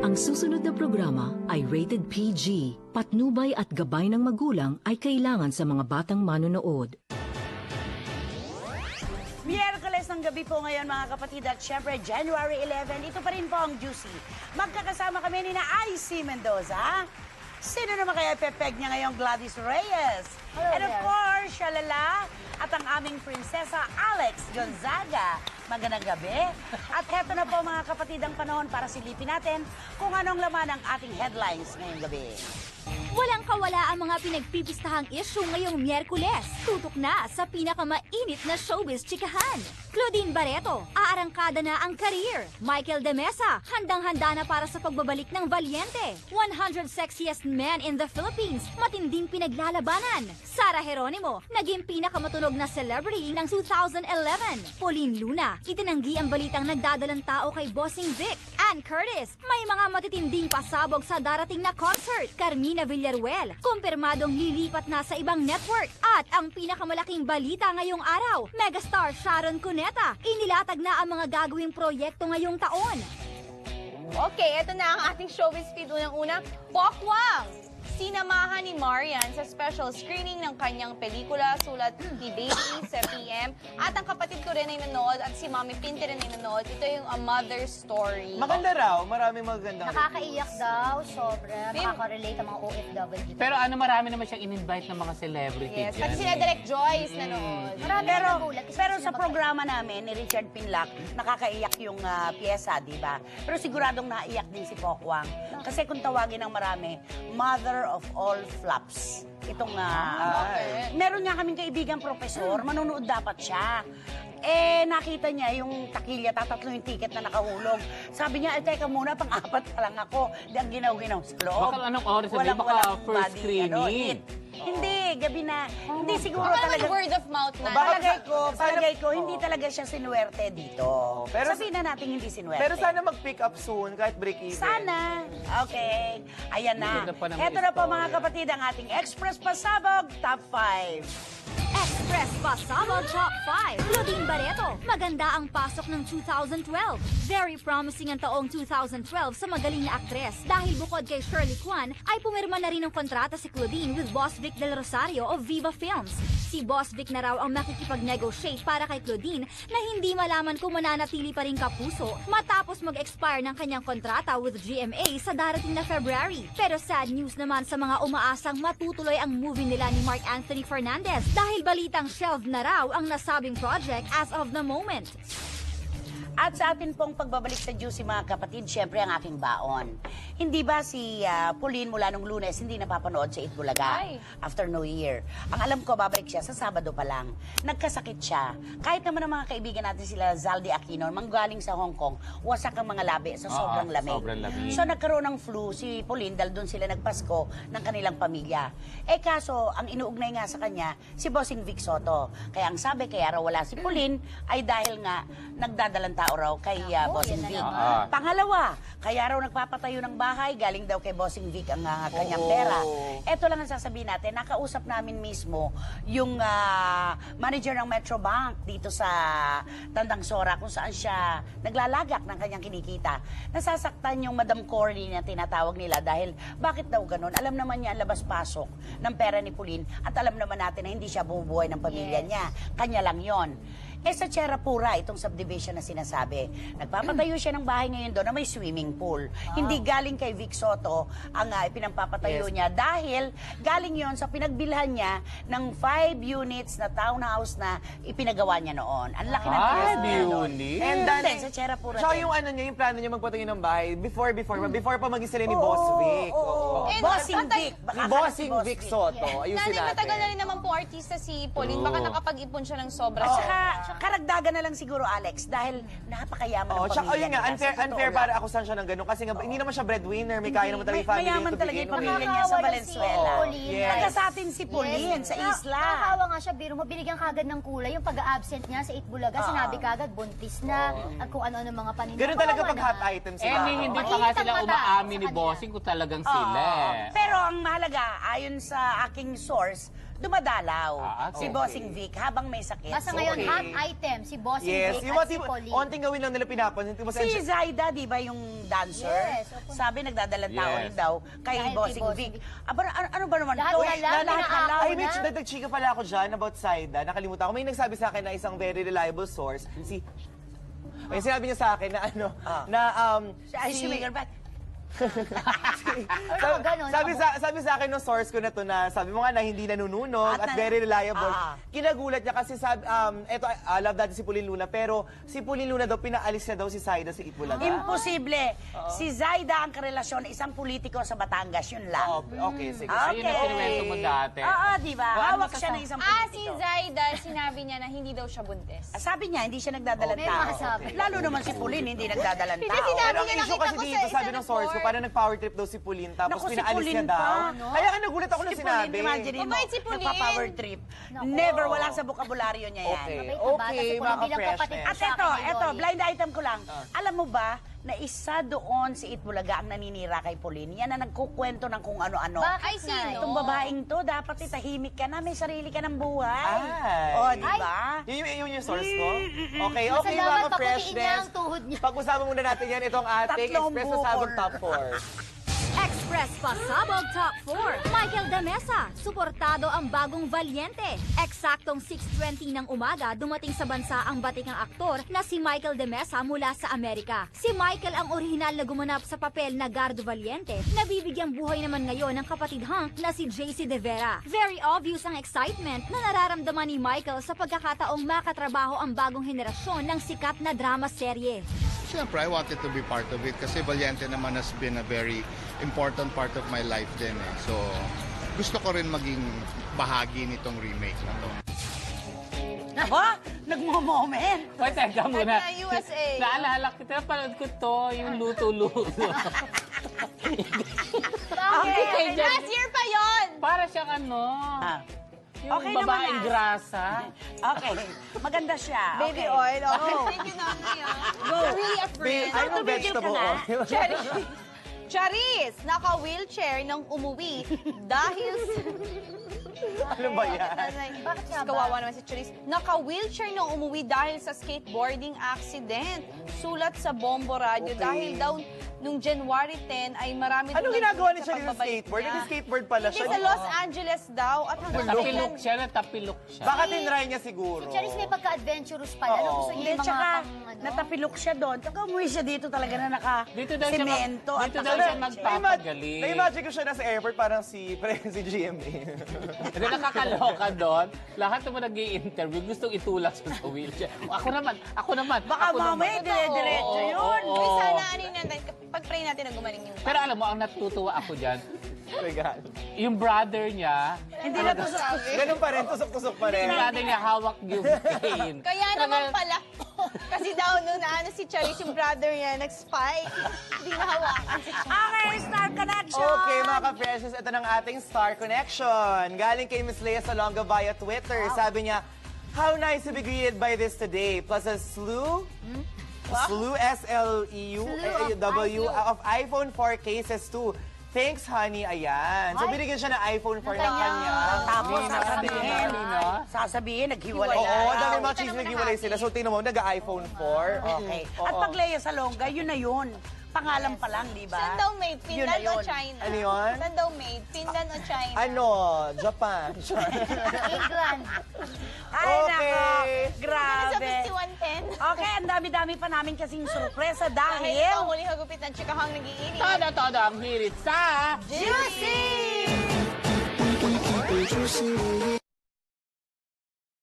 Ang susunod na programa ay rated PG. Patnubay at gabay ng magulang ay kailangan sa mga batang manonood. Miyerkules ng gabi po ngayon mga kapatid at syempre January 11, ito pa rin po ang Juicy. Magkakasama kami ni na IC Mendoza. Sino naman kaya pepeg niya ngayong Gladys Reyes? Hello And of there. course, Shalala at ang aming prinsesa Alex Gonzaga. Magandang gabi. At heto na po mga kapatid ang panahon para silipin natin kung anong laman ng ating headlines ngayong gabi. Walang kawala ang mga pinagpipistahang issue ngayong Miyerkules. Tutok na sa pinakamainit na showbiz chikahan. Claudine Barreto, aarangkada na ang career. Michael De Mesa, handang-handa na para sa pagbabalik ng Valiente. 100 sexiest men in the Philippines, matinding pinaglalabanan. Sara Geronimo, naging pinakamatunog na celebrity ng 2011. Pauline Luna, itinanggi ang balitang nagdadalang tao kay Bossing Vic. Ann Curtis, may mga matitinding pasabog sa darating na concert. Carmina Villaruel, kumpirmadong lilipat na sa ibang network. At ang pinakamalaking balita ngayong araw, megastar Sharon Cuneta, inilatag na ang mga gagawing proyekto ngayong taon. Okay, eto na ang ating showbiz feed. Unang-una, Pokwang! Sinamahan ni Marian sa special screening ng kanyang pelikula, sulat ni Baby sa PM. At ang kapatid ko rin ay nanood at si Mami Pinti rin ay nanood. Ito yung A Mother's Story. Maganda raw, maraming magandang Nakakaiyak daw, sobra. Makaka-relate ang mga OFW. Pero marami naman siyang in-invite ng mga celebrities. Yes, pati sila Direct Joyce nanood. Marami Pero, na nagulat kasi pero sila sa magkaiyak. programa namin ni Richard Pinlac, nakakaiyak yung pyesa, di ba? Pero siguradong naiyak din si Pokwang. Kasi kung tawagin ng marami, mother of all flops. Itong, meron nga kaming kaibigang profesor, manonood dapat siya. Eh, nakita niya yung takilya, tatatlo yung ticket na nakahulog. Sabi niya, teka muna, pang-apat pa lang ako. Di ang ginaw-ginaw sa loob. Baka anong oras na din? Baka first screening. Hindi, gabi na. Hindi siguro Baka naman talaga. word of mouth na. Palagay ko, hindi talaga siya sinuwerte dito. Pero- Sabihin na natin hindi sinuwerte. Pero sana mag-pick up soon, kahit break even. Sana. Okay. Ayan na. Ganda pa ng Heto na po istorya. mga kapatid, ang ating Express Pasabog Top 5. Express Pasabog Top 5. Claudine Barreto, maganda ang pasok ng 2012. Very promising ang taong 2012 sa magaling na aktres dahil bukod kay Shirley Kwan ay pumirma na rin ng kontrata si Claudine with Boss Vic Del Rosario of Viva Films. Si Boss Vic na raw ang makikipag-negotiate para kay Claudine na hindi malaman kung mananatili pa rin kapuso matapos mag-expire ng kanyang kontrata with GMA sa darating na February. Pero sad news naman sa mga umaasang matutuloy ang movie nila ni Mark Anthony Fernandez dahil balitang shelved na raw ang nasabing project as of the moment. At sa atin pong pagbabalik sa Juicy mga kapatid, syempre ang aking baon. Hindi ba si Pauline mula nung Lunes hindi napapanood sa Itbulaga Ay. after New Year? Ang alam ko, babalik siya sa Sabado pa lang. Nagkasakit siya. Kahit naman ang mga kaibigan natin sila Zaldi Aquino, manggaling sa Hong Kong, wasak ang mga labi sa sobrang lamig. sobrang lamig. So nagkaroon ng flu si Pauline dahil doon sila nagpasko ng kanilang pamilya. Eh kaso, ang inuugnay nga sa kanya, si Bossing Vic Soto. Kaya ang sabi, kaya raw wala si Pauline, ay dahil nga nagdadalang tao raw kay Bossing yan na Vic. naman. Pangalawa, kaya raw nagpapatayo ng bahay, galing daw kay Bossing Vic ang kanyang pera. Ito lang ang sasabihin natin, nakausap namin mismo yung manager ng Metrobank dito sa Tandang Sora kung saan siya naglalagak ng kanyang kinikita. Nasasaktan yung Madam Corny na tinatawag nila dahil bakit daw ganun? Alam naman niya ang labas-pasok ng pera ni Pauline at alam naman natin na hindi siya bumubuhay ng pamilya niya. Kanya lang yon. Eh sa Tierra Pura, itong subdivision na sinasabi, nagpapatayo siya ng bahay ngayon doon na may swimming pool. Hindi galing kay Vic Soto ang pinampapatayo niya dahil galing yon sa pinagbilhan niya ng 5 units na townhouse na ipinagawa niya noon. Ang laki ng 5 price niya doon. units? And Doon then, din, sa Tierra Pura. Tsaka din. yung ano niya, yung plano niya magpatayo ng bahay, before pa maging sila ni Boss Vic. Oo. Eh, Bossing patay- Vic. Ni Bossing Vic Soto. Ayusin Nanay, natin. matagal na rin naman po artista si Pauline. Baka nakapag-ipon siya ng sobra. At saka, karagdagan na lang siguro, Alex, dahil napakayaman Oh, ng tsaka pamilya yun nga, nila. Sa totoo unfair lang. para akusan siya ng ganun. Kasi nga, hindi naman siya breadwinner, may kaya naman talaga yung family Mayaman to talaga begin yung with. pamilya niya sa Nakakawa Valenzuela. si Pauline. Yes. Taga sa atin si Pauline, sa isla. Nakakawa nga siya, biro mo, binigyan kagad ng kulay yung pag-absent niya sa Itbulaga. Sinabi kagad, buntis na, at kung ano-ano mga paninda. Ganun talaga Kawawa pag na. hot items Eh, hindi pa nga Mainit ang sila mata umaamin sa ni kanila. Bossing kung talagang sila. Pero ang mahalaga, ayon sa aking source, dumadalaw okay. si Bossing Vic habang may sakit. Basta So, ngayon, Okay. hot item, si Bossing Yes, Vic yung at mga si Pauline. onting gawin lang nila pinapansin. Si Zaida, di ba yung dancer? Yes, opo. Sabi nagdadalang tao Yes. rin daw kay Dahil kay Bossing Bossing Vic. Vic. Ano ba naman Lahat to? na lang, Lahat na inaako lang. Ay, na. Mitch, nagchika pala ako dyan about Saida. Nakalimutan ko. May nagsabi sa akin na isang very reliable source. May sinabi niya sa akin na ano, na Ay, si Miguel ba? ganun, sabi sa akin ng source ko na to na sabi mo nga na hindi nanununog at very reliable. Kinagulat niya kasi sabi, eto, love natin si Pauline Luna, pero si Pauline Luna daw, pinaalis na daw si Saida sa Itbulaga. Imposible. Si Zaida ang karelasyon, isang politiko sa Batangas, yun lang. Okay, sige. Ayun ang kinuwento mo dati. Oo, di ba? Ano Hawak siya ng isang Si politiko. Zaida, sinabi niya na hindi daw siya buntis. Sabi niya, hindi siya nagdadalang May tao. masabi. Lalo naman si Pauline, hindi nagdadalang Hindi, tao. sinabi Pero ang niya, issue nakita kasi ko sa dito, sabi isang ng source ko, report. parang nag-power trip daw si Pauline, tapos Naku, si pinaalis niya Pauline daw. pa, no? Kaya nga nagulat ako nung Si sinabi. Pauline, imagine mo, Mabait si Pauline. nagpa-power trip. Never, wala sa bukabularyo niya yan. Okay. Mabait na bata si Pauline bilang mga kapatid freshness. ko At sa ito, akin ni Loli. blind item ko lang. Alam mo ba na isa doon si Itbulaga ang naninira kay Pauline? Yan na nagkukwento ng kung ano-ano. Bakit, Ay, sino? Nay? Itong babaeng to, dapat itahimik ka na, may sarili ka ng buhay. Ay. O, di ba? Yun yung source ko? Okay, Basta okay dapat mga paputiin niya freshness. ang tuhod niya. Pag-usapan muna natin yan, itong ating Tatlong Expresso bukol. Sabog Top 4. Express Pasabog Top 4. Michael Damesa, suportado ang bagong Valiente. Eksaktong 6:20 ng umaga, dumating sa bansa ang batikang aktor na si Michael Damesa mula sa Amerika. Si Michael ang orihinal na gumanap sa papel na Gardo Valiente, nabibigyang buhay naman ngayon ng kapatid Hank na si JC De Vera. Very obvious ang excitement na nararamdaman ni Michael sa pagkakataong makatrabaho ang bagong henerasyon ng sikat na drama serye. Siyempre, I wanted to be part of it kasi Valiente naman has been a very important part of my life din eh. So, gusto ko rin maging bahagi nitong remake na to. Aba, nagmo-moment. Hoy, teka muna. At na USA. Naalala kita, panood ko to, yung luto-luto. Okay. Last year pa yon. Para siyang ano, yung Okay naman babaeng na. grasa. Okay, maganda siya. Baby Okay. oil. Go. Okay. Thank you, Nanay. You're really a friend. I'm a vegetable oil. Charis, naka-wheelchair nang umuwi dahil Ano ba yan? Bakit nga ba? Kawawa naman si Charis. Naka-wheelchair nang umuwi dahil sa skateboarding accident. Sulat sa Bombo Radio Okay. dahil daw nung January 10 ay marami daw Anong ginagawa nagsulat ni sa siya ng pagbabalik skateboard? niya. Nag-skateboard pala Hindi siya. sa Los Angeles daw at hanggang Natapilok kailan- siya, natapilok siya. Baka tinry niya siguro. Si Charis may pagka-adventurous pala. Ano, Oo. gusto niya Hindi, yung mga tsaka pang, ano? natapilok siya doon. Tsaka umuwi siya dito talaga na Dito daw siya naka-semento. dito daw siya magpapagaling. Na-imagine ko siya nasa airport parang si GMA. Hindi nakakaloka doon. Lahat naman nag-i-interview, gustong itulak siya sa wheelchair. Ako naman. Baka ako naman. mamaya, dire-diretso Oo, yun. oo, Uy, oo. sana ano yun natin, pag-pray natin na gumaling yung Pero alam mo, ang natutuwa ako dyan, Regalo. yung brother niya, Hindi na tusok. Ganun pa rin, tusok-tusok pa rin. yung brother niya hawak yung cane. Kaya naman pala. Kasi daw nung naano si Charis, yung brother niya, nag-spike. Hindi nahawakan si Charis. Okay, Star Connection! Okay, mga ka-freshes, ito ng ating Star Connection. Galing kay Miss Lea Salonga via Twitter. Sabi niya, how nice to be greeted by this today. Plus a slew, S-L-E-U-W of iPhone 4 cases too. Thanks, honey. Ayan. So, binigyan siya ng iPhone 4 na kanya. Tapos Nina, sasabihin, Nina. sasabihin, naghiwalay Oo, na. dami mga cheese naghiwalay sila. So, tingnan mo, nag-iPhone 4. Okay. At pag Lea Salonga, yun na yun. Pangalan pa lang, di ba? Saan daw made? Yun na Finland o yun. China? Ano yun? Saan daw made? Finland o China? Ano? Japan. England. Ay, Okay. nako. Sa Grabe. 5110? Okay, ang dami-dami pa namin kasing sorpresa Dahil ito dahil... ang huling hagupit ng chikahang nag-iinit. Todo ang hirit sa... Juicy!